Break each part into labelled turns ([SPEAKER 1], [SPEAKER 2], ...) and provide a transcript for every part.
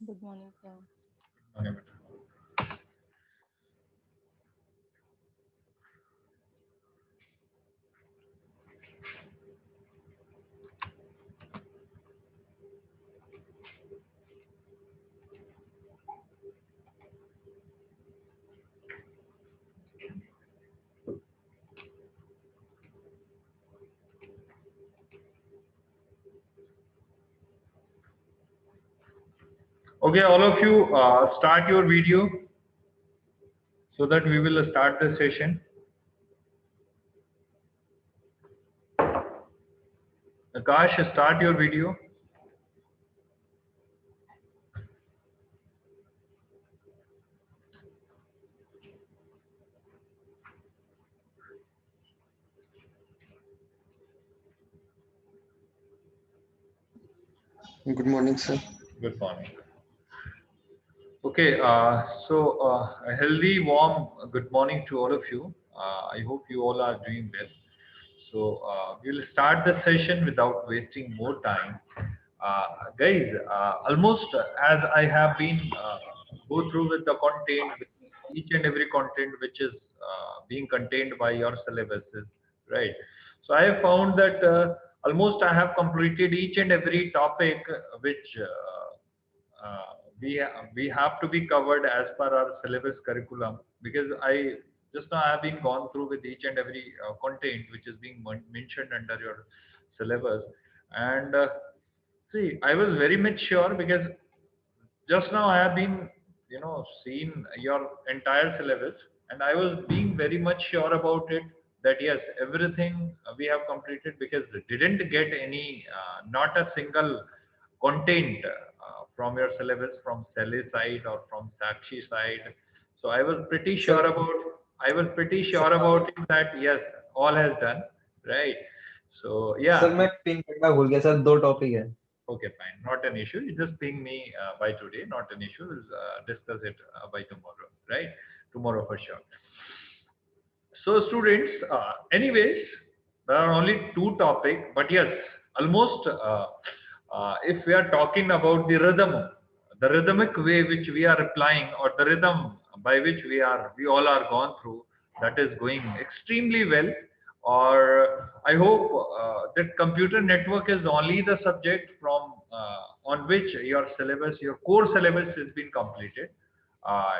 [SPEAKER 1] Good morning, sir.
[SPEAKER 2] Okay, better. Okay, all of you start your video so that we will start the session. Akash, start your video.
[SPEAKER 3] Good morning, sir.
[SPEAKER 2] Good morning. Okay, a healthy, warm good morning to all of you. I hope you all are doing well. We'll start the session without wasting more time. Guys, almost as I have been go through with the content, with each and every content which is being contained by your syllabuses, right? So I have found that almost I have completed each and every topic which uh, we have to be covered as per our syllabus curriculum, because I just now have been gone through with each and every content which is being mentioned under your syllabus. And see, I was very much sure, because just now I have been, seen your entire syllabus, and I was being very much sure about it, that yes, everything we have completed, because didn't get any, not a single content from your syllabus, from Sally side or from Sakshi side. So I was pretty
[SPEAKER 3] Sir,
[SPEAKER 2] sure about,
[SPEAKER 3] sir,
[SPEAKER 2] it, that yes, all has done, right? So
[SPEAKER 3] sir
[SPEAKER 2] yeah,
[SPEAKER 3] मैं pin करना भूल गया sir, दो topic है.
[SPEAKER 2] okay, fine. Not an issue. You just ping me by today. Not an issue. We'll discuss it by tomorrow, right? Tomorrow for sure. So, students, anyways, there are only two topics, but yes, almost if we are talking about the rhythm, the rhythmic way which we are applying, or the rhythm by which we all are gone through, that is going extremely well. Or I hope that computer network is only the subject from on which your syllabus, your core syllabus has been completed. Uh,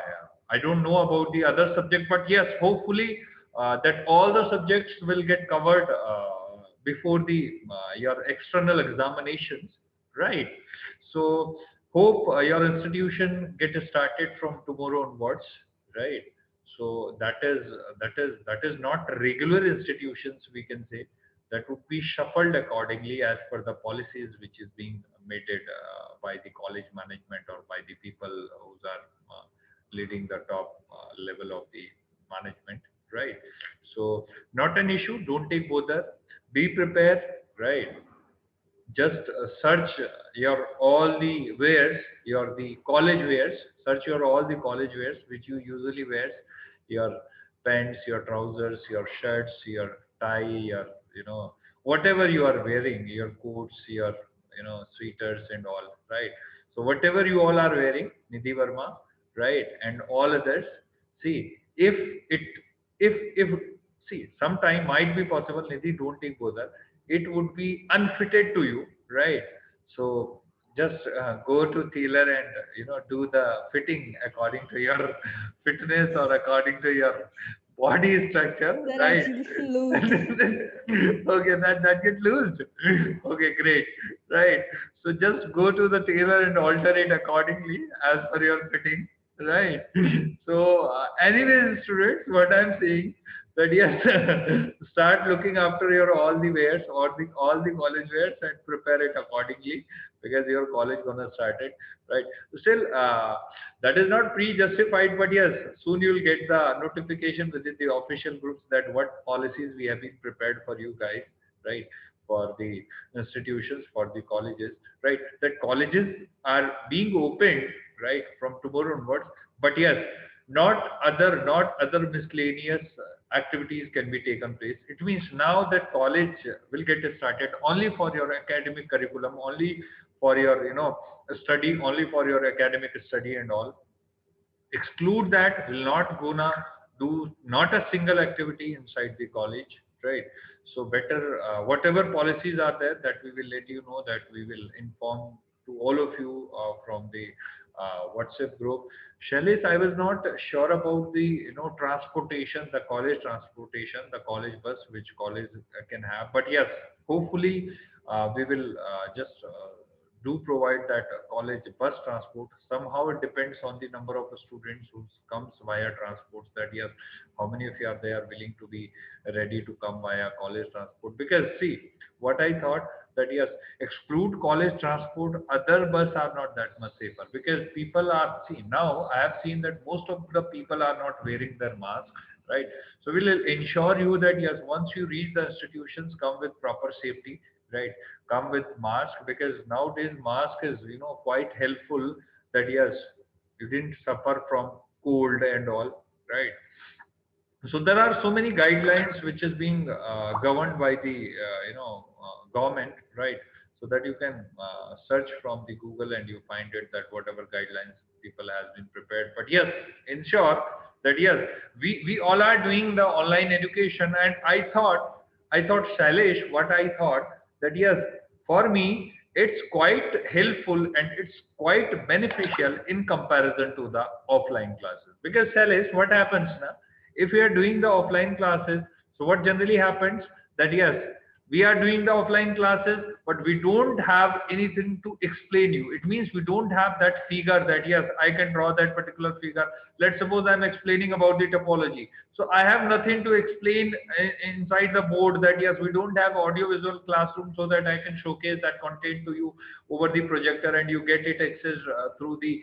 [SPEAKER 2] I don't know about the other subject, but yes, hopefully that all the subjects will get covered before the your external examinations, right? So hope your institution get started from tomorrow onwards, right? So that is not regular institutions, we can say. That would be shuffled accordingly as per the policies which is being made by the college management, or by the people who are leading the top level of the management, right? So not an issue, don't take bother, be prepared, right? Just search your all the wears, your the college wears, search your all the college wears which you usually wear, your pants, your trousers, your shirts, your tie, your, whatever you are wearing, your coats, your, sweaters and all, right? So whatever you all are wearing, Nidhi Verma, right, and all others, see, it if see, sometime might be possible, Nidhi, don't take bother, it would be unfitted to you, right? So just go to tailor and do the fitting according to your fitness, or according to your body structure,
[SPEAKER 1] They're
[SPEAKER 2] right?
[SPEAKER 1] actually loose.
[SPEAKER 2] Okay, that get loose. Okay, great, right? So just go to the tailor and alter it accordingly as per your fitting, right? So anyways, students, what I'm saying, that yes, start looking after your all the wares or the all the college wares and prepare it accordingly because your college gonna start it, right? Still, that is not pre-justified, but yes, soon you will get the notification within the official groups that what policies we have been prepared for you guys, right? For the institutions, for the colleges, right? That colleges are being opened, right, from tomorrow onwards. But yes, not other miscellaneous activities can be taken place. It means now that college will get started only for your academic curriculum, only for your study, only for your academic study and all. Exclude that, will not gonna do not a single activity inside the college, right? So better whatever policies are there, that we will let you know, that we will inform to all of you from the WhatsApp group. Shailesh, I was not sure about the transportation, the college transportation, the college bus which college can have, but yes, hopefully we will just do provide that college bus transport. Somehow it depends on the number of students who comes via transports, that yes, how many of you are there willing to be ready to come via college transport. Because see, what I thought, that yes, exclude college transport, other bus are not that much safer, because people are, see, now I have seen that most of the people are not wearing their mask, right? So we'll ensure you that yes, once you reach the institutions, come with proper safety, right? Come with mask, because nowadays mask is quite helpful, that yes, you didn't suffer from cold and all, right? So there are so many guidelines which is being governed by the government, right? So that you can search from the Google and you find it, that whatever guidelines people has been prepared. But yes, ensure that yes, we all are doing the online education. And I thought Shailesh, what I thought, that yes, for me it's quite helpful and it's quite beneficial in comparison to the offline classes. Because Shailesh, what happens now, if we are doing the offline classes, so what generally happens, that yes, we are doing the offline classes, but we don't have anything to explain you. It means we don't have that figure, that yes, I can draw that particular figure. Let's suppose I'm explaining about the topology, so I have nothing to explain inside the board, that yes, we don't have audio visual classroom so that I can showcase that content to you over the projector and you get it access through the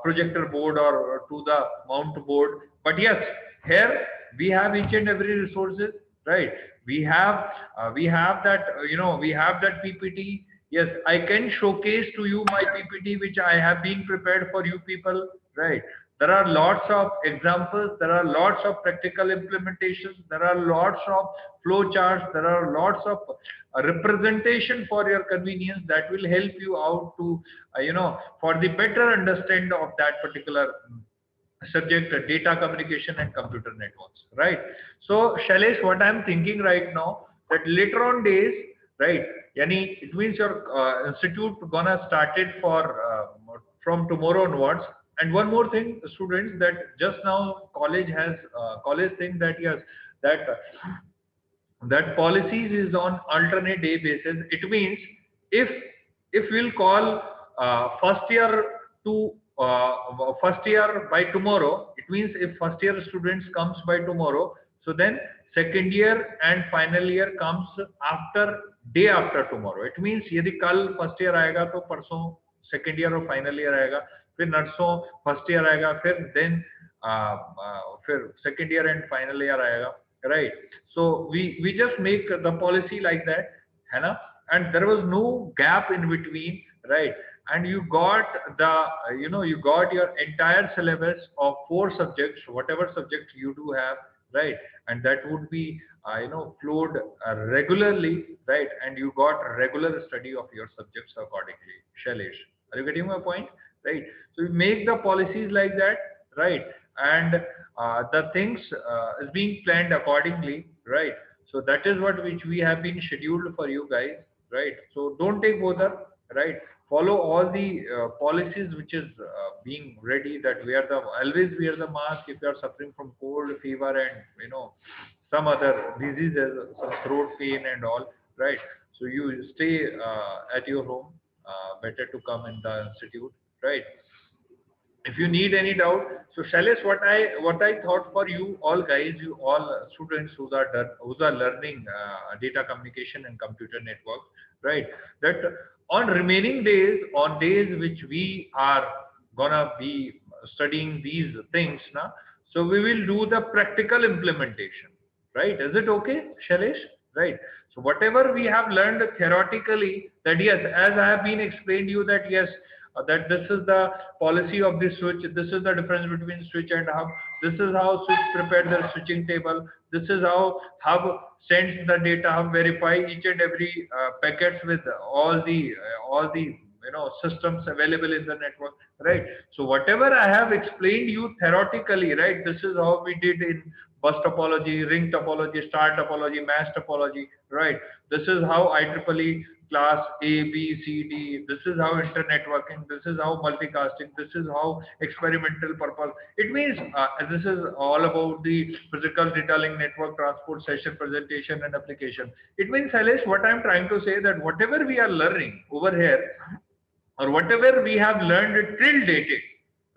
[SPEAKER 2] projector board or to the mount board. But yes, here we have each and every resources, right? We have that we have that PPT. Yes, I can showcase to you my PPT which I have been prepared for you people, right? There are lots of examples, there are lots of practical implementations, there are lots of flow charts, there are lots of representation for your convenience, that will help you out to for the better understand of that particular subject, data communication and computer networks, right? So Shailesh, what I'm thinking right now, that later on days, right, yani it means your institute gonna start it for from tomorrow onwards. And one more thing, students, that just now college has college thing, that yes, that that policies is on alternate day basis. It means if we'll call first year to first year by tomorrow, it means if first year students comes by tomorrow, so then second year and final year comes after day after tomorrow. It means यदि कल first year आएगा तो परसों second year और final year आएगा, फिर नरसों first year आएगा, फिर second year and final year आएगा, right? So we just make the policy like that, है ना? And there was no gap in between, right? And you got the you got your entire syllabus of 4 subjects, whatever subject you do have, right? And that would be flowed regularly, right? And you got regular study of your subjects accordingly. Shailesh, are you getting my point? Right? So we make the policies like that, right? And the things is being planned accordingly, right? So that is what which we have been scheduled for you guys, right? So don't take bother, right? Follow all the policies which is being ready, that always wear the mask if you are suffering from cold, fever, and some other diseases, some throat pain and all, right? So you stay at your home. Better to come in the institute, right? if you need any doubt. So Shailesh, what I thought for you all guys, you all students who are learning data communication and computer networks, right? That on remaining days, on days which we are gonna be studying these things now, so we will do the practical implementation, right? Is it okay, Shailesh? Right. So whatever we have learned theoretically, that yes, as I have been explained you that yes, that this is the policy of the switch, this is the difference between switch and hub, this is how switch prepare their switching table, this is how hub sends the data, hub verify each and every packets with all the systems available in the network, right? So whatever I have explained you theoretically, right, this is how we did in bus topology, ring topology, star topology, mass topology, right? This is how IEEE class A, B, C, D, this is how internetworking, this is how multicasting, this is how experimental purpose. It means this is all about the physical detailing network, transport, session, presentation and application. It means, Shailesh, what I'm trying to say that whatever we are learning over here, or whatever we have learned till date,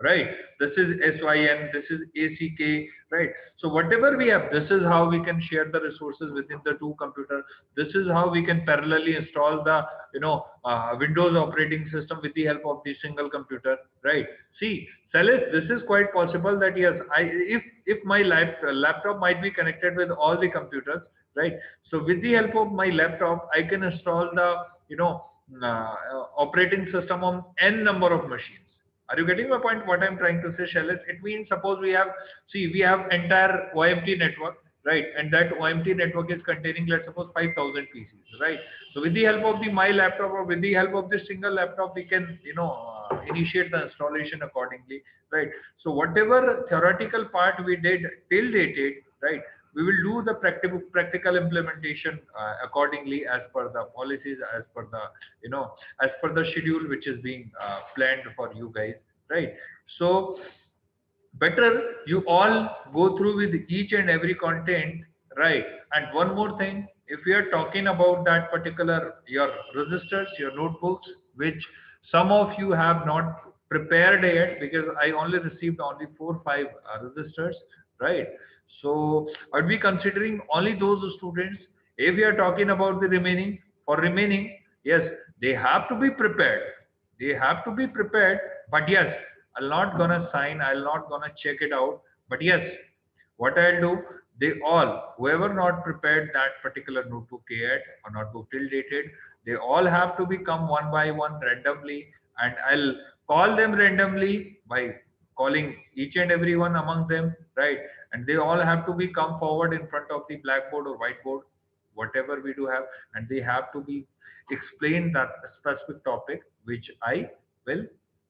[SPEAKER 2] right? This is SYN, this is ACK, right? So whatever we have, this is how we can share the resources within the two computers. This is how we can parallelly install the Windows operating system with the help of the single computer, right? See, Shailesh, this is quite possible that yes, if my laptop might be connected with all the computers, right? So with the help of my laptop, I can install the operating system on n number of machines. Are you getting my point? What I'm trying to say, Shailesh? It means suppose we have entire OMT network, right? And that OMT network is containing, let's suppose 5,000 PCs, right? So with the help of my laptop or with the help of this single laptop, we can initiate the installation accordingly, right? So whatever theoretical part we did till date, right? We will do the practical implementation accordingly as per the policies, as per the as per the schedule which is being planned for you guys, right? So better you all go through with each and every content, right? And one more thing, if we are talking about that particular your registers, your notebooks, which some of you have not prepared yet, because I only received only 4 or 5 registers, right? So I'd be considering only those students. If we are talking about the remaining, for remaining, yes, they have to be prepared. They have to be prepared, but yes, I'll not gonna sign, I'll not gonna check it out. But yes, what I'll do, they all, whoever not prepared that particular notebook yet or notebook till dated, they all have to become one by one randomly, and I'll call them randomly by calling each and every one among them, right? And they all have to be come forward in front of the blackboard or whiteboard, whatever we do have, and they have to be explain that specific topic which I will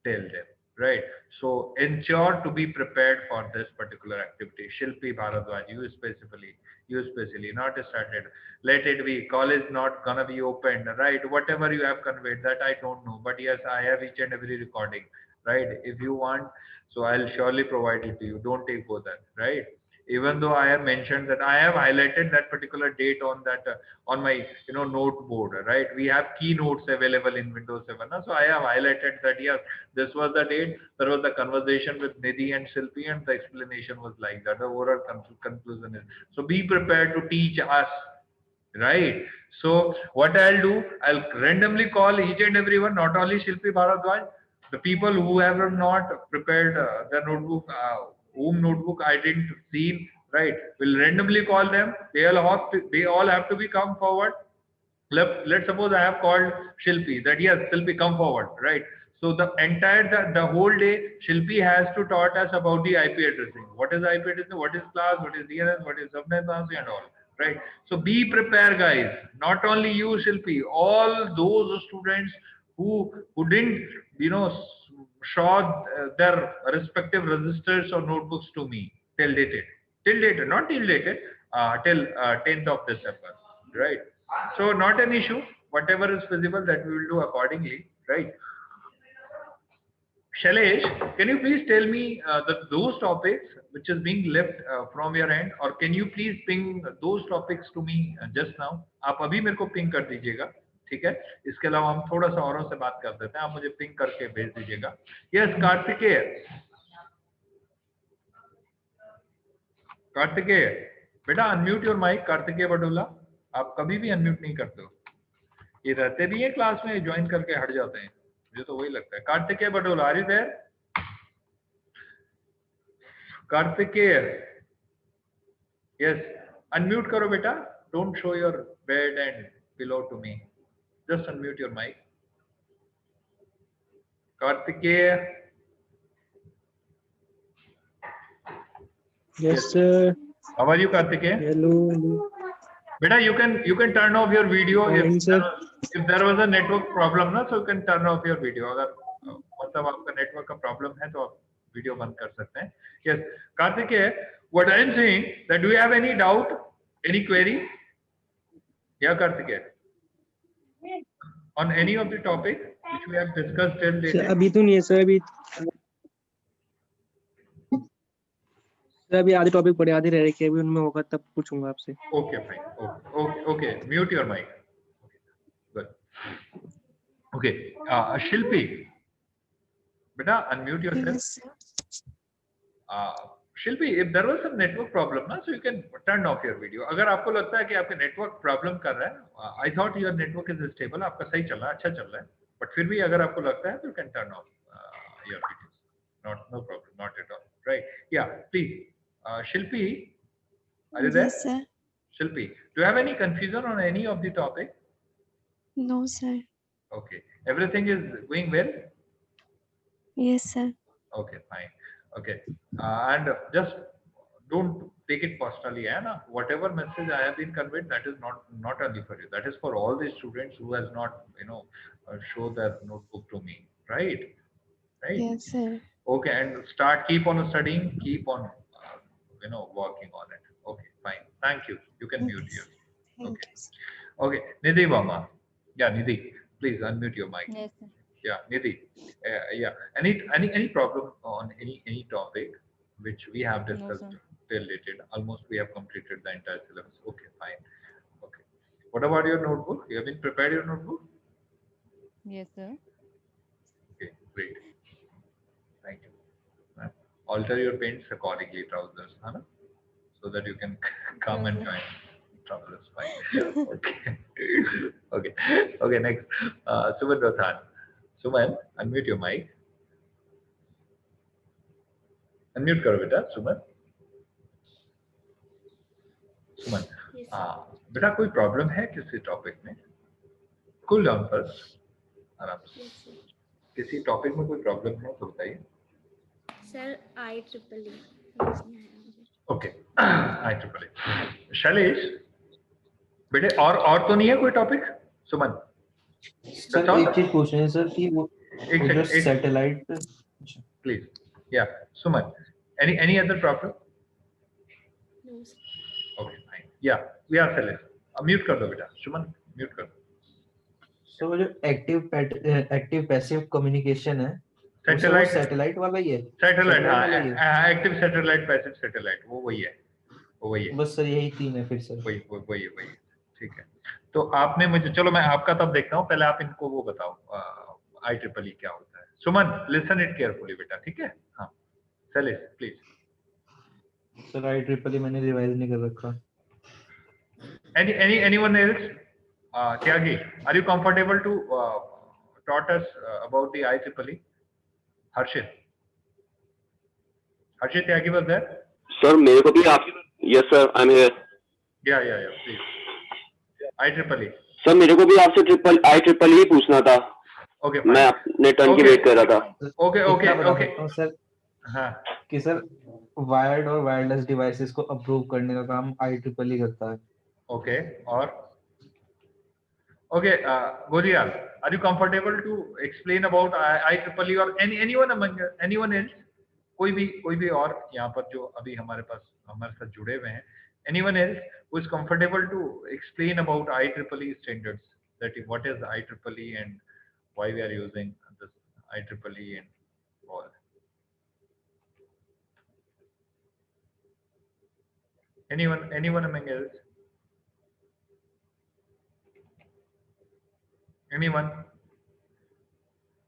[SPEAKER 2] tell them, right? So ensure to be prepared for this particular activity. Shilpi Bharadwaj, you especially not started. Let it be. College not gonna be opened, right? Whatever you have conveyed, that I don't know, but yes, I have each and every recording, right? If you want, so I'll surely provide it to you. Don't take for that, right? Even though I have mentioned that I have highlighted that particular date on that on my note board, right? We have keynotes available in Windows 7, so I have highlighted that yes, this was the date, there was the conversation with Nidhi and Shilpi, and the explanation was like that. The overall conclusion is, so be prepared to teach us, right? So what I'll do, I'll randomly call each and everyone, not only Shilpi Bharadwaj, the people who have not prepared their notebook, whom notebook I didn't see, right? Will randomly call them. They all have to be come forward. Let's suppose I have called Shilpi, that yes, Shilpi, come forward, right? So the entire the whole day Shilpi has to taught us about the IP addressing. What is IP addressing? What is class? What is DNS? What is subnet mask and all, right? So be prepared, guys. Not only you, Shilpi, all those students who didn't show their respective registers or notebooks to me till date, not till date, till 10th of December, right? So not an issue. Whatever is feasible, that we will do accordingly, right? Shailesh, can you please tell me those topics which is being left from your end, or can you please ping those topics to me just now? आप अभी मेरे को ping कर दीजिएगा, ठीक है? इसके अलावा हम थोड़ा सा औरों से बात कर देते हैं, आप मुझे ping करके भेज दीजिएगा. Yes, कार्तिकेय. कार्तिकेय, बेटा unmute your mic. Kartikeya Badola, आप कभी भी अनम्यूट नहीं करते हो। ये रहते नहीं है क्लास में, ज्वाइन करके हट जाते हैं, मुझे तो वही लगता है। Kartikeya Badola, are you there? Kartikeya, yes, unmute करो बेटा। Don't show your bed and pillow to me, just unmute your mic. Kartikeya,
[SPEAKER 4] Yes, sir.
[SPEAKER 2] how are you, Kartikeya?
[SPEAKER 4] Hello. Hello.
[SPEAKER 2] Beta, you can turn off your video
[SPEAKER 4] Fine, sir.
[SPEAKER 2] if there was a network problem ना, so you can turn off your video। अगर मतलब आपका network का problem है तो आप video बंद कर सकते हैं। Yes, Kartikeya, what I am saying that do you have any doubt, any query? Yeah, Kartikeya, on any of the topic which we have discussed till
[SPEAKER 4] Sir,
[SPEAKER 2] date?
[SPEAKER 4] अभी तो नहीं है सर। अभी आधे टॉपिक पढ़े, आधे रह रखे, अभी उनमें होगा तब पूछूंगा आपसे।
[SPEAKER 2] Okay, fine. Okay. Mute your mic. Good. Okay. Shilpi, beta, unmute yourself.
[SPEAKER 1] Yes, sir.
[SPEAKER 2] Shilpi, if there was some network problem ना, so you can turn off your video। अगर आपको लगता है कि आपके नेटवर्क प्रॉब्लम कर रहा है, I thought your network is stable, आपका सही चल रहा है, अच्छा चल रहा है, but फिर भी अगर आपको लगता है तो you can turn off your videos, no problem, not at all, right? Yeah, please, Shilpi, are you there?
[SPEAKER 1] Yes, sir.
[SPEAKER 2] Shilpi, do you have any confusion on any of the topic?
[SPEAKER 1] No, sir.
[SPEAKER 2] Okay, everything is going well?
[SPEAKER 1] Yes, sir.
[SPEAKER 2] Okay, fine. Okay, and just don't take it personally, है ना? Whatever message I have been conveyed, that is not only for you. That is for all the students who has not, show their notebook to me, right? Right.
[SPEAKER 1] Yes, sir.
[SPEAKER 2] Okay, and keep on studying, keep on, working on it. Okay, fine. Thank you. You can mute yours.
[SPEAKER 1] Thank
[SPEAKER 2] Okay.
[SPEAKER 1] you, sir.
[SPEAKER 2] Okay, Nidhi Mama. Yeah, Nidhi, please unmute your mic.
[SPEAKER 1] Yes, sir.
[SPEAKER 2] Yeah, Nidhi. Yeah. Any problem on any topic which we have
[SPEAKER 1] No,
[SPEAKER 2] discussed
[SPEAKER 1] sir.
[SPEAKER 2] till dated? Almost we have completed the entire syllabus. Okay, fine. Okay. What about your notebook? You have been prepared your notebook?
[SPEAKER 1] Yes, sir.
[SPEAKER 2] Okay, great. Thank you. Alter your pants accordingly, trousers, huh? So that you can come and join. Trousers, fine. Okay. Okay. Next, Suman Rathan. Suman, unmute your mic. Unmute करो बेटा, सुमन। सुमन, बेटा कोई problem है किसी topic में? Cool down first, आराम से। किसी टॉपिक में कोई प्रॉब्लम है तो बताइए।
[SPEAKER 5] Sir IEEE।
[SPEAKER 2] Okay, IEEE। Shailesh, बेटे और तो नहीं है कोई टॉपिक? सुमन,
[SPEAKER 3] सर एक चीज पूछ रहे हैं सर कि वो जो सैटेलाइट,
[SPEAKER 2] प्लीज, या Suman, any other problem?
[SPEAKER 5] No sir.
[SPEAKER 2] Okay, fine. Yeah, Shailesh, mute कर दो बेटा, सुमन म्यूट कर दो।
[SPEAKER 3] सो वो जो एक्टिव पैसिव कम्युनिकेशन है, सैटेलाइट वाला ही है।
[SPEAKER 2] सैटेलाइट, हाँ, एक्टिव सैटेलाइट, पैसिव सैटेलाइट, वो वही है।
[SPEAKER 3] बस सर यही तीन है फिर सर।
[SPEAKER 2] वही, ठीक है। तो आपने मुझे, चलो मैं आपका तब देखता हूँ, पहले आप इनको वो बताओ, IEEE क्या होता है। सुमन, लिसन इट केयरफुली बेटा, ठीक है? हाँ, शैलेश प्लीज।
[SPEAKER 3] सर IEEE मैंने रिवाइज नहीं कर रखा।
[SPEAKER 2] Anyone else? Tyagi, are you comfortable to taught us about the IEEE? Harshit Tyagi was there?
[SPEAKER 6] Sir मेरे को भी आप, yes sir I am here.
[SPEAKER 2] Yeah, please. IEEE.
[SPEAKER 6] Sir मेरे को भी आपसे IEEE ही पूछना था।
[SPEAKER 2] Okay, fine.
[SPEAKER 6] मैं अपने टर्न की वेट कर रहा था।
[SPEAKER 2] Okay.
[SPEAKER 3] सर
[SPEAKER 2] हाँ,
[SPEAKER 3] कि सर वायर्ड और वायरलेस डिवाइसेस को अप्रूव करने का काम IEEE करता है।
[SPEAKER 2] okay, और okay, Godial, are you comfortable to explain about IEEE or anyone else? कोई भी और यहाँ पर जो अभी हमारे साथ जुड़े हुए हैं, anyone else who is comfortable to explain about IEEE standards, that is what is IEEE and why we are using this IEEE and all. Anyone among else? Anyone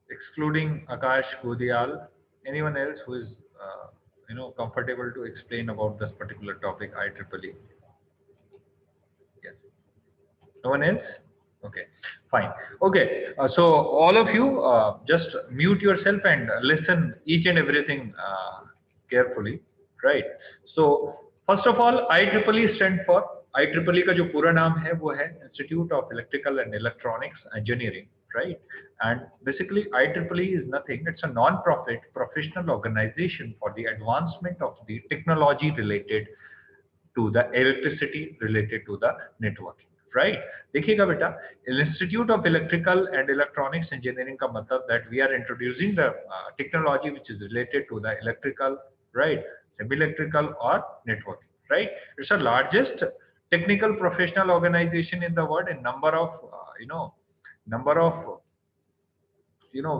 [SPEAKER 2] excluding Akash Godial? Anyone else who is comfortable to explain about this particular topic, IEEE? Yes. No one else? Okay, fine. Okay, so all of you just mute yourself and listen each and everything carefully, right? So first of all, IEEE stand for, IEEE का जो पूरा नाम है वो है Institute of Electrical and Electronics Engineering, right? And basically IEEE is nothing, it's a non-profit professional organization for the advancement of the technology related to the electricity, related to the networking, right? देखिएगा बेटा, Institute of Electrical and Electronics Engineering का मतलब that we are introducing the technology which is related to the electrical, right, semi-electrical or networking, right? It's the largest technical professional organization in the world in number of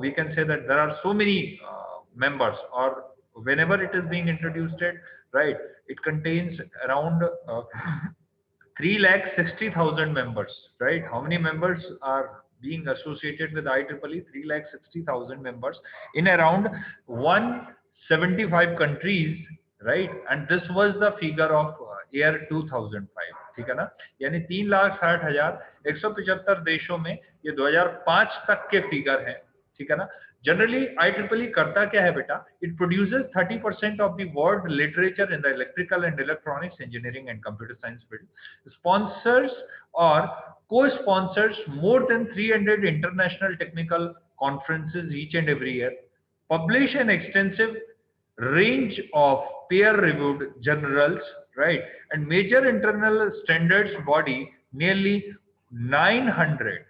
[SPEAKER 2] we can say that there are so many members, or whenever it is being introduced, right, it contains around 3,60,000 members, right? How many members are being associated with IEEE? 3,60,000 members in around 175 countries, right? And this was the figure of year 2005, ठीक है ना? यानी 3,60,175 देशों में ये 2005 तक के figure हैं, ठीक है ना? Generally, IEEE करता क्या है बेटा? It produces 30% of the world literature in the electrical and electronics engineering and computer science field. Sponsors or co-sponsors more than 300 international technical conferences each and every year. Publish an extensive range of peer-reviewed journals, right? And major internal standards body, nearly 900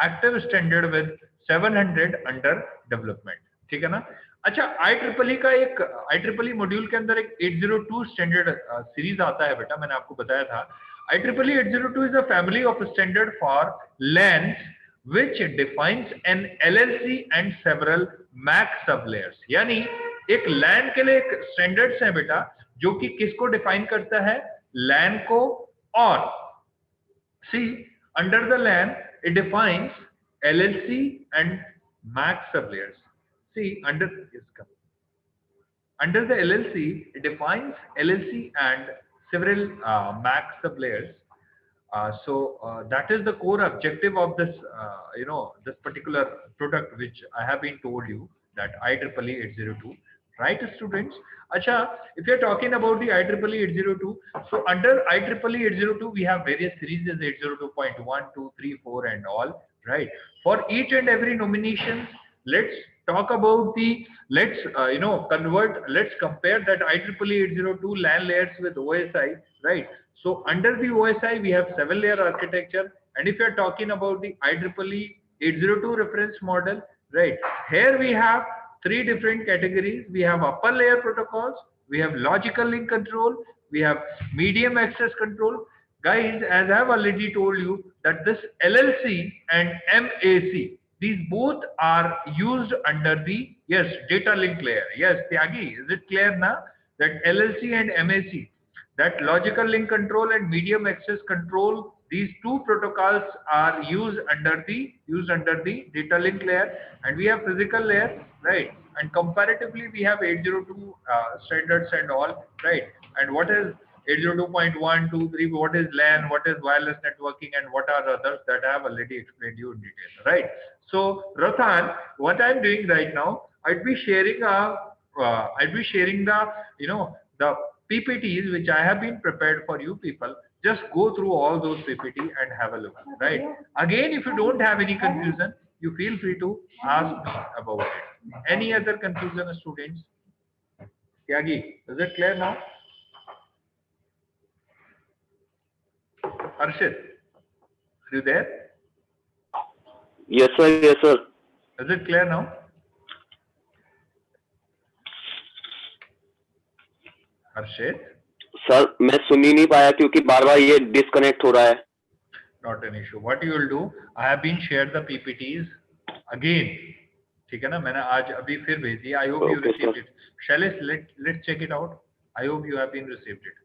[SPEAKER 2] active standard with 700 under development, ठीक है ना? अच्छा, IEEE का एक IEEE module के अंदर एक 802 standard series आता है बेटा, मैंने आपको बताया था. IEEE 802 is a family of standard for LANs which defines an LLC and several MAC sublayers. यानी एक LAN के लिए एक स्टैंडर्ड्स है बेटा, जो कि किसको डिफाइन करता है? LAN को. और see, under the LAN it defines LLC and MAC sublayers. See, under the LLC, it defines LLC and several MAC sublayers. So that is the core objective of this, this particular product, which I have been told you, that IEEE 802. Right, students? Acha, if you're talking about the IEEE 802, so under IEEE 802, we have various series, 802.1, 2, 3, 4, and all. Right. For each and every nomination, let's talk about the, let's compare that IEEE 802 LAN layers with OSI, right? So under the OSI, we have 7-layer architecture. And if you're talking about the IEEE 802 reference model, right, here we have 3 different categories. We have upper layer protocols, we have logical link control, we have medium access control. Guys, as I have already told you, that this LLC and MAC, these both are used under the, yes, data link layer. Yes, Tyagi, is it clear now? That LLC and MAC, that logical link control and medium access control, these 2 protocols are used under the data link layer, and we have physical layer, right? And comparatively, we have 802 standards and all, right? And what is 802.1, 2, 3, what is LAN, what is wireless networking, and what are others that I have already explained you in detail, right? So Rathan, what I'm doing right now, I'd be sharing the the PPTs which I have been prepared for you people. Just go through all those PPT and have a look, right? Again, if you don't have any confusion, you feel free to ask me about it. Any other confusion, students? Tyagi, is it clear now? Arshit, are you there?
[SPEAKER 6] Yes, sir. Yes, sir.
[SPEAKER 2] Is it clear now? Arshit?
[SPEAKER 6] Sir मैं सुन ही नहीं पाया क्योंकि बार-बार ये disconnect हो रहा है.
[SPEAKER 2] Not an issue. What you will do? I have been shared the PPTs again. ठीक है ना? मैंने आज अभी फिर भेज दिया. I hope you received it. Shailesh, let's check it out. I hope you have been received it.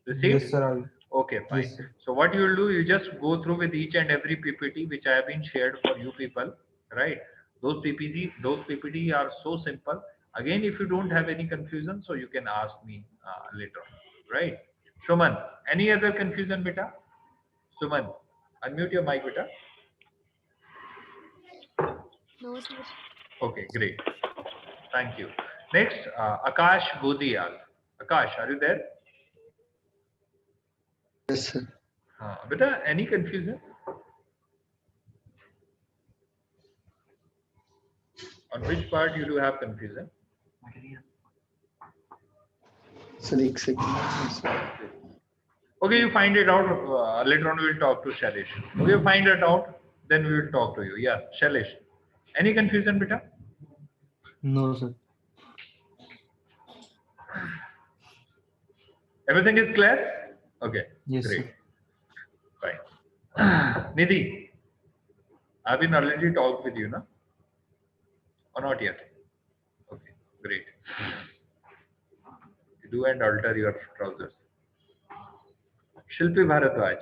[SPEAKER 2] Received?
[SPEAKER 3] Yes, sir.
[SPEAKER 2] Okay, fine.
[SPEAKER 3] Yes, sir.
[SPEAKER 2] So what you will do? You just go through with each and every PPT which I have been shared for you people, right? Those PPT are so simple. Again, if you don't have any confusion, so you can ask me later on, right? Suman, any other confusion, beta? Suman, unmute your mic, beta.
[SPEAKER 5] No, sir.
[SPEAKER 2] Okay, great. Thank you. Next, Akash Godiyal. Akash, are you there?
[SPEAKER 7] Yes, sir.
[SPEAKER 2] Beta, any confusion? On which part you do have confusion?
[SPEAKER 7] Sir, एक second.
[SPEAKER 2] Okay, you find it out. Later on, we will talk to Shailesh. Okay, you find it out, then we will talk to you. Yeah, Shailesh. Any confusion, beta?
[SPEAKER 3] No, sir.
[SPEAKER 2] Everything is clear? Okay,
[SPEAKER 3] Yes,
[SPEAKER 2] great.
[SPEAKER 3] sir.
[SPEAKER 2] Fine. Nidhi, I've been already talked with you, no? Or not yet? Okay, great. Do and alter your trousers. Shilpi Bharadwaj.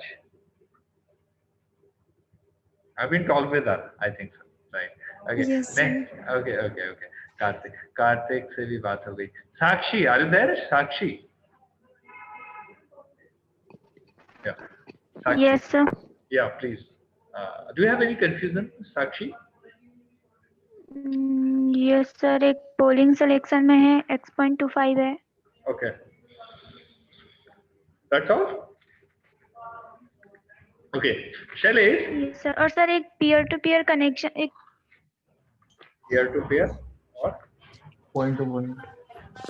[SPEAKER 2] I've been talked with her, I think so. Right. Okay.
[SPEAKER 1] Yes, sir.
[SPEAKER 2] Next. Okay. Karthik से भी बात हो गई. Sakshi, are you there? Sakshi. Yeah. Sakshi.
[SPEAKER 8] Yes, sir.
[SPEAKER 2] Yeah, please. Do you have any confusion, Sakshi?
[SPEAKER 8] Yes sir, एक polling selection में है, X.25 है.
[SPEAKER 2] Okay. That's all? Okay. Shailesh,
[SPEAKER 8] yes sir, और सर एक पीयर टू पीयर कनेक्शन, एक
[SPEAKER 2] peer to peer or
[SPEAKER 3] Point to point.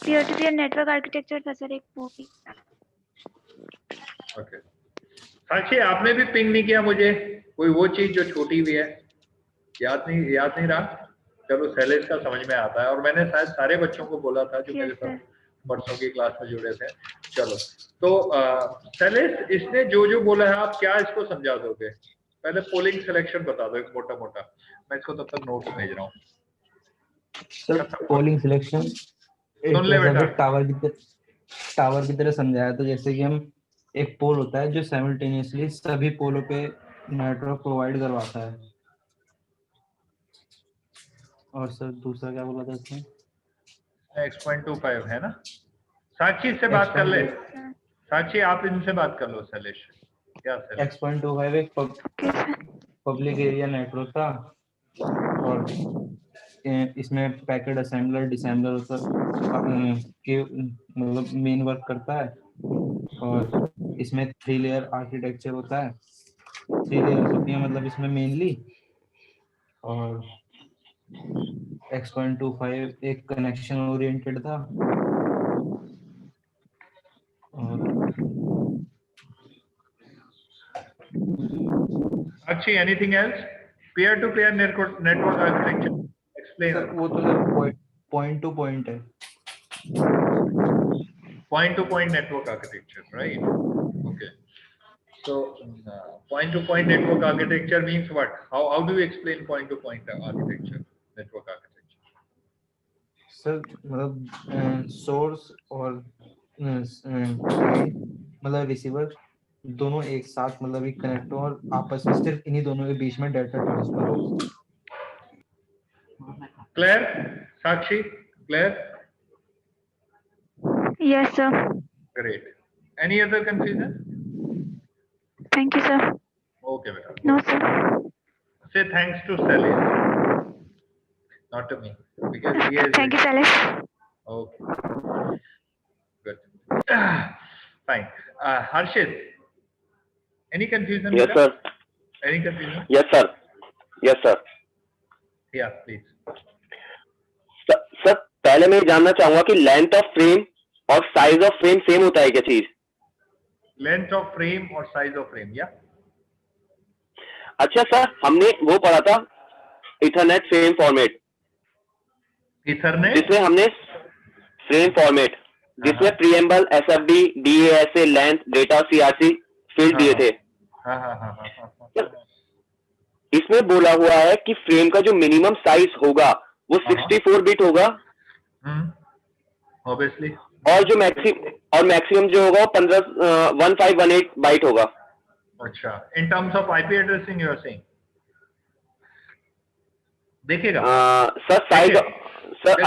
[SPEAKER 8] Peer to peer network architecture था sir, एक वो भी.
[SPEAKER 2] okay. साक्षी, आपने भी पिंग नहीं किया मुझे कोई वो चीज जो छोटी भी है, याद नहीं रहा. चलो शैलेश का समझ में आता है और मैंने शायद सारे बच्चों को बोला था जो मेरे साथ परसों की क्लास में जुड़े थे. चलो तो शैलेश, इसने जो बोला है आप क्या इसको समझा दोगे? पहले पोलिंग सिलेक्शन बता दो एक मोटा, मैं इसको तब तक नोट्स भेज रहा हूँ.
[SPEAKER 3] सर पोलिंग सिलेक्शन
[SPEAKER 2] सुन ले बेटा.
[SPEAKER 3] टावर की तरह समझाया. तो जैसे कि हम एक पोल होता है जो साइमल्टेनियसली सभी पोलों पे नेटवर्क प्रोवाइड करवाता है. और सर दूसरा क्या बोला था इसमें?
[SPEAKER 2] X.25 है ना. साक्षी से बात कर ले. साक्षी आप इनसे बात कर लो. शैलेश क्या शैलेश?
[SPEAKER 3] X.25 एक पब्लिक एरिया नेटवर्क था और इसमें पैकेट असेंबलर डिसेंबलर के मतलब मेन वर्क करता है. और इसमें 3 लेयर आर्किटेक्चर होता है. 3 लेयर्स होती हैं मतलब इसमें मेनली. और X.25 एक कनेक्शन ओरिएंटेड था. और
[SPEAKER 2] Sakshi, anything else? Peer-to-peer network architecture. Explain.
[SPEAKER 3] Sir वो तो सर पॉइंट टू पॉइंट है.
[SPEAKER 2] Point-to-point network architecture, right? Okay. So, point-to-point network architecture means what? How do you explain point-to-point architecture, network architecture?
[SPEAKER 3] Sir मतलब source और मतलब receiver दोनों एक साथ मतलब एक कनेक्ट हो और आपस में सिर्फ इन्हीं दोनों के बीच में डाटा ट्रांसफर हो.
[SPEAKER 2] Clear? Sakshi? Clear?
[SPEAKER 8] Yes sir.
[SPEAKER 2] Great. Any other confusion?
[SPEAKER 8] Thank you sir.
[SPEAKER 2] Okay, beta.
[SPEAKER 8] No sir.
[SPEAKER 2] Say thanks to Sally, not to me, because he is.
[SPEAKER 8] Thank you Shailesh.
[SPEAKER 2] Okay. Good. Fine. Harshit, any confusion?
[SPEAKER 6] Yes,
[SPEAKER 2] beta?
[SPEAKER 6] sir.
[SPEAKER 2] Any confusion?
[SPEAKER 6] Yes, sir. Yes, sir.
[SPEAKER 2] Yeah, please.
[SPEAKER 6] Sir पहले मैं ये जानना चाहूंगा कि length of frame और size of frame same होता है क्या चीज?
[SPEAKER 2] Length of frame or size of frame, yeah.
[SPEAKER 6] अच्छा सर, हमने वो पढ़ा था इथरनेट फ्रेम फॉर्मेट,
[SPEAKER 2] Ethernet.
[SPEAKER 6] जिसमें हमने फ्रेम फॉर्मेट जिसमें preamble, SFD, DASA, length, data, CRC field दिए थे.
[SPEAKER 2] हाँ.
[SPEAKER 6] इसमें बोला हुआ है कि फ्रेम का जो मिनिमम साइज होगा वो 64 बिट होगा.
[SPEAKER 2] Obviously.
[SPEAKER 6] और जो मैक्सिमम जो होगा वो 1518 बाइट होगा.
[SPEAKER 2] अच्छा. In terms of IP addressing, you are saying. देखिएगा.
[SPEAKER 6] Sir size sir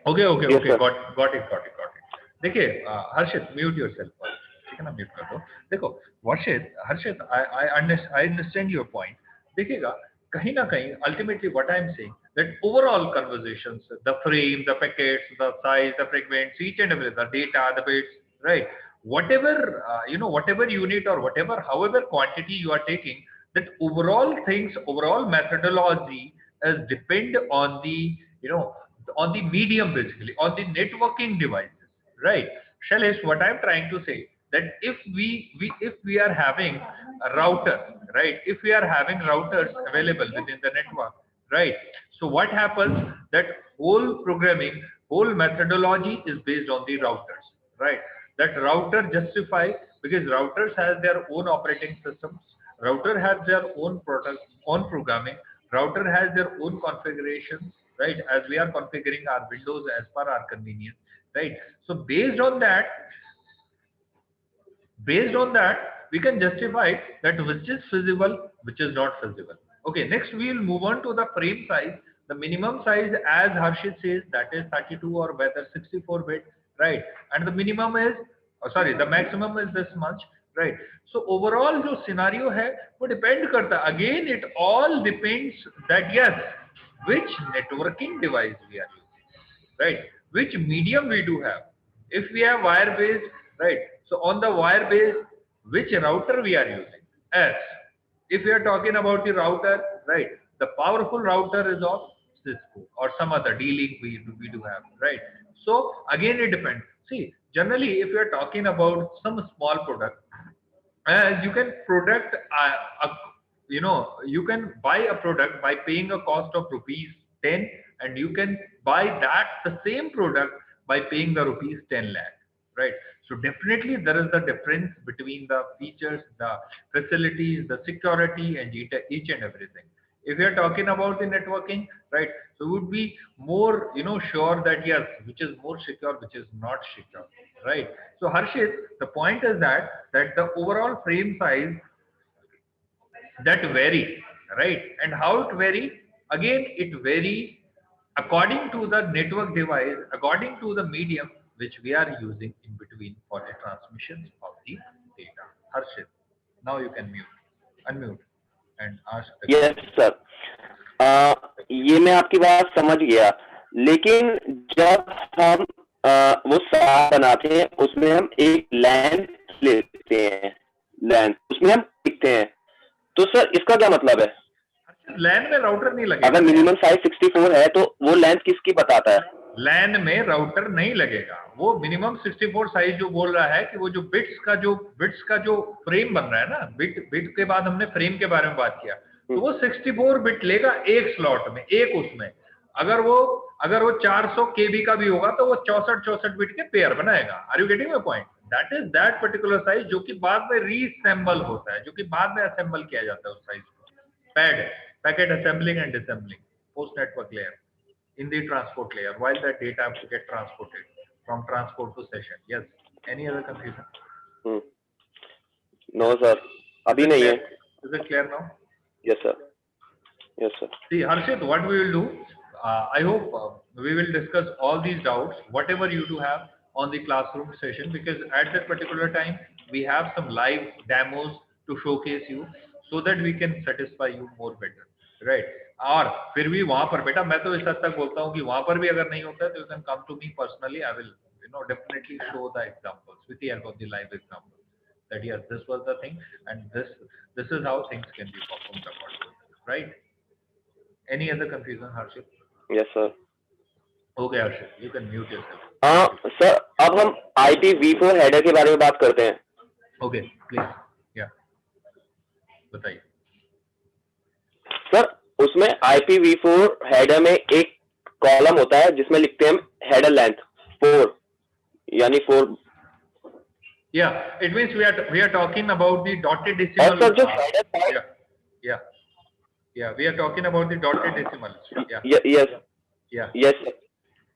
[SPEAKER 2] Okay, okay,
[SPEAKER 6] Yes,
[SPEAKER 2] okay.
[SPEAKER 6] sir.
[SPEAKER 2] got it. देखिए हर्षित म्यूट योरसेल्फ, ठीक है ना, म्यूट कर दो. देखो हर्षित I understand your point. देखिएगा कहीं ना कहीं ultimately what I am saying that overall conversations, the frame, the packets, the size, the fragments, each and everything, the data, the bits, right? Whatever whatever unit or whatever, however quantity you are taking, that overall things, overall methodology is depend on the on the medium, basically on the networking devices, right? Shailesh, what I'm trying to say that if we are having a router, right? If we are having routers available within the network, right? So what happens that whole programming, whole methodology is based on the routers, right? That router justify because routers has their own operating systems, router has their own product, own programming, router has their own configurations, right? As we are configuring our windows as per our convenience, right? So based on that we can justify that which is feasible, which is not feasible. Okay, next we will move on to the frame size. The minimum size, as Harshit says, that is 32 or whether 64 bit, right? And the minimum is the maximum is this much, right? So overall जो scenario है वो depend करता है, again it all depends that yes, which networking device we are using, right? Which medium we do have. If we have wire based, right? So on the wire based, which router we are using? As if we are talking about the router, right? The powerful router is of Cisco or some other D-Link we do have, right? So again it depends. See, generally if you are talking about some small product, you can product you can buy a product by paying a cost of rupees 10, and you can buy that the same product by paying the rupees 10 lakh, right? So definitely there is the difference between the features, the facilities, the security, and each and everything. If we are talking about the networking, right, so we would be more sure that yes, which is more secure, which is not secure, right? So Harshit, the point is that the overall frame size that vary, right? And how it vary? Again, it vary according to the network device, according to the medium which we are using in between for the transmissions of the data. Harshit, now you can unmute and ask the
[SPEAKER 6] Yes, sir. ये मैं आपकी बात समझ गया, लेकिन जब हम वो सार बनाते हैं उसमें हम एक लेंथ लेते हैं, लेंथ उसमें हम लिखते हैं, तो सर इसका क्या मतलब है?
[SPEAKER 2] लैन में राउटर नहीं लगेगा.
[SPEAKER 6] अगर मिनिमम साइज 64 है तो वो लेंथ किसकी बताता है?
[SPEAKER 2] लैन में राउटर नहीं लगेगा, वो मिनिमम 64 साइज जो बोल रहा है कि वो जो बिट्स का जो फ्रेम बन रहा है ना, बिट के बाद हमने फ्रेम के बारे में बात किया, तो वो 64 बिट लेगा एक स्लॉट में, एक उसमें. अगर वो 400 केबी का भी होगा तो वो 64 बिट के पेयर बनाएगा. Are you getting my point? That is that particular size जो कि बाद में रीअसेंबल होता है, जो कि बाद में असेंबल किया जाता है उस साइज को. Packet assembling and disassembling post network layer in the transport layer while that data get transported from transport to session. Yes. Any other confusion?
[SPEAKER 6] No sir, abhi nahi hai.
[SPEAKER 2] Is it clear now?
[SPEAKER 6] Yes sir. Yes sir.
[SPEAKER 2] See Harshit, what we will do, I hope we will discuss all these doubts whatever you do have on the classroom session, because at that particular time we have some live demos to showcase you so that we can satisfy you more better, right? और फिर भी वहां पर बेटा मैं तो इस हद तक बोलता हूँ कि वहां पर भी अगर नहीं होता है तो you can come to me personally. I will definitely show the examples with the help of the live examples that yes, this was the thing and this is how things can be performed accordingly, right? Any other confusion, Harshit?
[SPEAKER 6] Yes sir.
[SPEAKER 2] Okay Harshit, you can mute yourself.
[SPEAKER 6] Sir अब हम IPv4 header के बारे में बात करते हैं.
[SPEAKER 2] Okay, please. Yeah. बताइए.
[SPEAKER 6] Sir उसमें IPv4 हेडर में एक कॉलम होता है जिसमें लिखते हैं हेडर लेंथ 4 यानी 4.
[SPEAKER 2] Yeah, it means we are talking about the dotted decimal.
[SPEAKER 6] और सर जो header
[SPEAKER 2] yeah, we are talking about the dotted decimal.
[SPEAKER 6] Yes.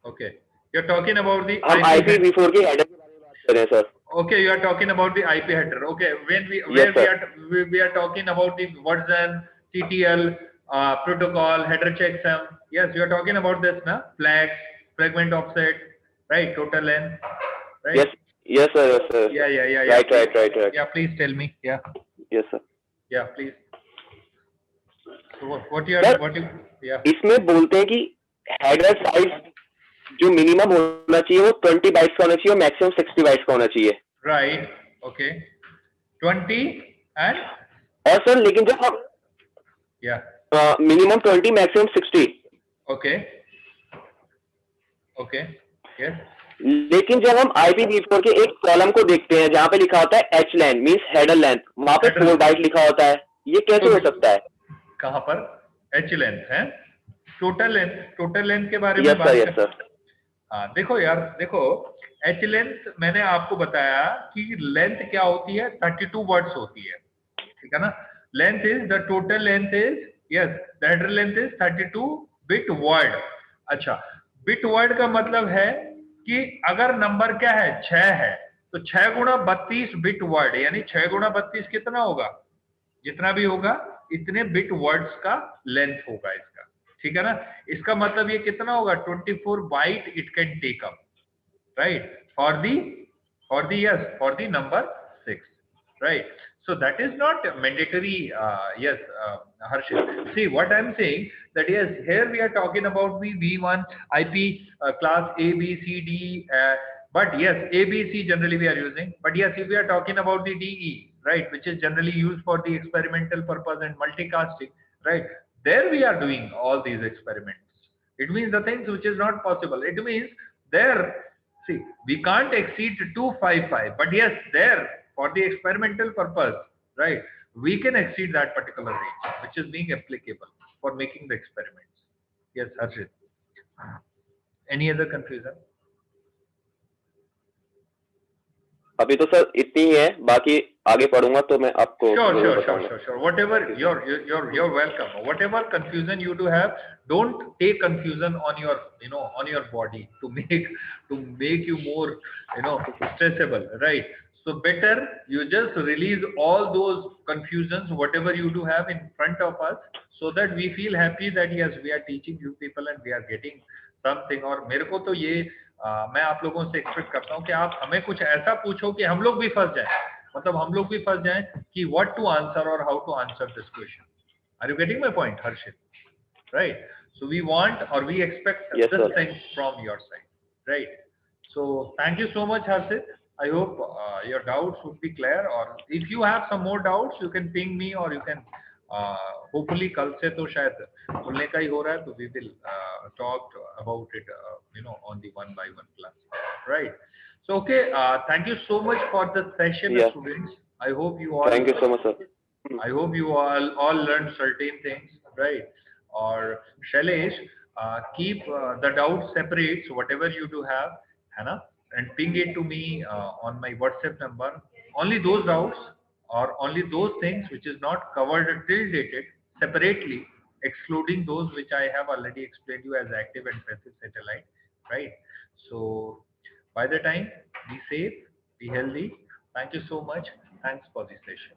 [SPEAKER 2] Okay, you are talking about the
[SPEAKER 6] हम IPv4 की हेडर के बारे में बात कर रहे हैं sir.
[SPEAKER 2] Okay, you are talking about the IP header. Okay, when we are talking about the version, TTL, protocol, header checksum. Yes, you are talking about this, na? Flags, fragment offset, right? Total length, right?
[SPEAKER 6] Yes, sir. Yes, sir.
[SPEAKER 2] Yeah.
[SPEAKER 6] Right.
[SPEAKER 2] Yeah, please tell me. Yeah,
[SPEAKER 6] Yes, sir.
[SPEAKER 2] yeah, please. So what
[SPEAKER 6] Sir,
[SPEAKER 2] yeah,
[SPEAKER 6] इसमें बोलते हैं कि header size जो minimum होना चाहिए वो 20 bytes का होना चाहिए और मैक्सिमम 60 बाइट्स का होना चाहिए.
[SPEAKER 2] right, okay, 20 and
[SPEAKER 6] और सर लेकिन जब हम
[SPEAKER 2] yeah,
[SPEAKER 6] minimum 20 maximum 60.
[SPEAKER 2] okay, yes,
[SPEAKER 6] लेकिन जब हम IPv4 के एक कॉलम को देखते हैं जहाँ पे लिखा होता है h length means header length, वहां पे 4 बाइट लिखा होता है. ये कैसे हो सकता है?
[SPEAKER 2] कहाँ पर h लेंथ है? टोटल लेंथ के बारे में
[SPEAKER 6] यस
[SPEAKER 2] बात
[SPEAKER 6] सर. Yes sir.
[SPEAKER 2] हाँ देखो यार, देखो h लेंथ मैंने आपको बताया कि लेंथ क्या होती है, 32 वर्ड्स होती है, ठीक है ना. Length is the total length is, yes, the header length is 32 bit word. अच्छा, बिट वर्ड का मतलब है कि अगर नंबर क्या है 6 है तो 6 गुणा 32 बिट वर्ड, यानी 6 गुणा 32 कितना होगा, जितना भी होगा इतने बिट वर्ड्स का लेंथ होगा इसका, ठीक है ना. इसका मतलब ये कितना होगा, 24 byte it can take up, right, for the number 6, right. So that is not mandatory. Yes, Harshit, see what I'm saying, that yes, here we are talking about the v1 IP class A B C D, but yes, A B C generally we are using, but yes, if we are talking about the DE, right, which is generally used for the experimental purpose and multicasting, right, there we are doing all these experiments. It means the things which is not possible, it means there, see, we can't exceed 255, but yes, there for the experimental purpose, right, we can exceed that particular range, which is being applicable for making the experiments. Yes, Harshit. Any other confusion?
[SPEAKER 6] अभी तो sir इतनी ही है, बाकी आगे पढ़ूंगा तो मैं आपको
[SPEAKER 2] Sure. Whatever, you're welcome. Whatever confusion you do have, don't take confusion on your, on your body to make you more, stressable, right? So better you just release all those confusions, whatever you do have in front of us, so that we feel happy that yes, we are teaching you people and we are getting something. और मेरे को तो ये मैं आप लोगों से expect करता हूँ कि आप हमें कुछ ऐसा पूछो कि हम लोग भी फंस जाएं, मतलब हम लोग भी फंस जाएं कि what to answer or how to answer this question. Are you getting my point, Harshit? Right. So we want or we expect
[SPEAKER 6] yes,
[SPEAKER 2] this
[SPEAKER 6] sir.
[SPEAKER 2] thing from your side, right? So thank you so much, Harshit. I hope your doubts would be clear, or if you have some more doubts, you can ping me, or you can hopefully कल से तो शायद बोलने का ही हो रहा है, तो we will talk about it, on the 1-by-1 class, right? So okay, thank you so much for the session, students. I hope you all.
[SPEAKER 6] Thank you so much, sir.
[SPEAKER 2] I hope you all learned certain things, right? Or Shailesh, keep the doubts separate. So whatever you do have, Hannah, and ping it to me on my WhatsApp number. Only those doubts or only those things which is not covered till dated separately, excluding those which I have already explained you as active and passive satellite, right? So by the time, be safe, be healthy. Thank you so much. Thanks for this session.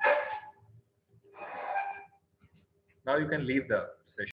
[SPEAKER 2] Now you can leave the